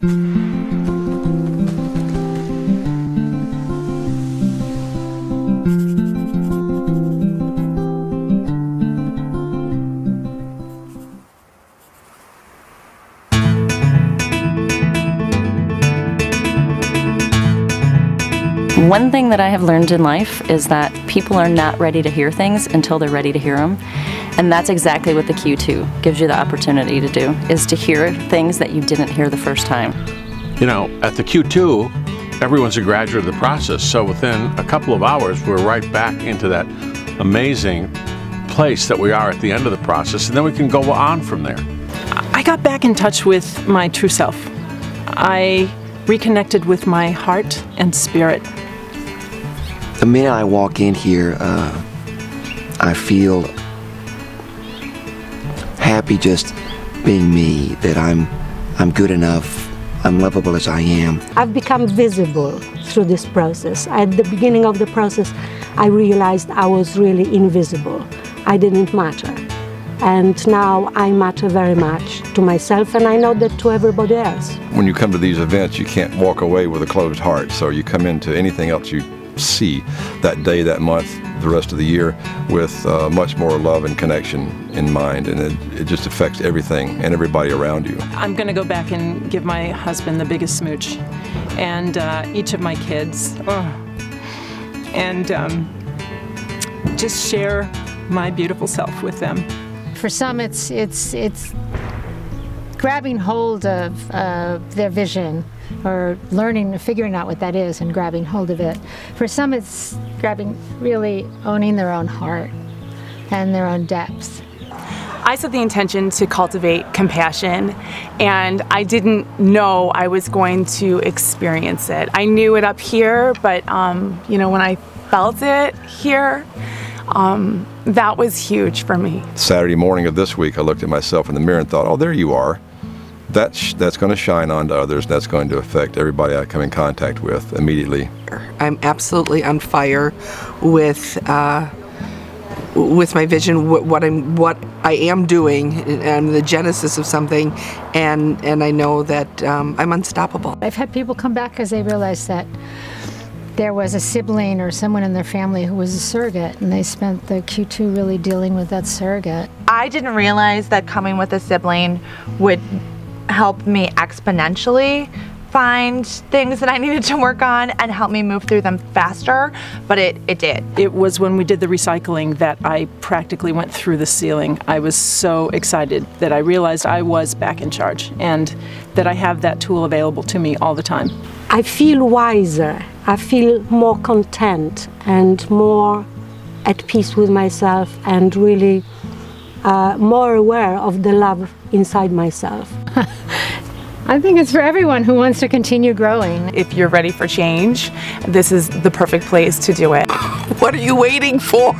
One thing that I have learned in life is that people are not ready to hear things until they're ready to hear them. And that's exactly what the Q2 gives you the opportunity to do, is to hear things that you didn't hear the first time. You know, at the Q2, everyone's a graduate of the process, so within a couple of hours, we're right back into that amazing place that we are at the end of the process, and then we can go on from there. I got back in touch with my true self. I reconnected with my heart and spirit. The minute I walk in here, I feel happy just being me, that I'm good enough, I'm lovable as I am. I've become visible through this process. At the beginning of the process, I realized I was really invisible. I didn't matter. And now I matter very much to myself, and I know that to everybody else. When you come to these events, you can't walk away with a closed heart, so you come into anything else you see that day, that month, the rest of the year with much more love and connection in mind, and it just affects everything and everybody around you. I'm going to go back and give my husband the biggest smooch, and each of my kids, and just share my beautiful self with them. For some, it's grabbing hold of their vision, or figuring out what that is and grabbing hold of it. For some, it's really owning their own heart and their own depths. I set the intention to cultivate compassion, and I didn't know I was going to experience it. I knew it up here, but you know, when I felt it here, that was huge for me. Saturday morning of this week, I looked at myself in the mirror and thought, oh, there you are. That's going to shine on to others. That's going to affect everybody I come in contact with immediately. I'm absolutely on fire with my vision, what I am doing, and the genesis of something, and I know that I'm unstoppable. I've had people come back because they realized that there was a sibling or someone in their family who was a surrogate, and they spent the Q2 really dealing with that surrogate. I didn't realize that coming with a sibling would help me exponentially find things that I needed to work on and help me move through them faster, but it did. It was when we did the recycling that I practically went through the ceiling. I was so excited that I realized I was back in charge and that I have that tool available to me all the time. I feel wiser. I feel more content and more at peace with myself, and really more aware of the love inside myself. I think it's for everyone who wants to continue growing. If you're ready for change, this is the perfect place to do it. What are you waiting for?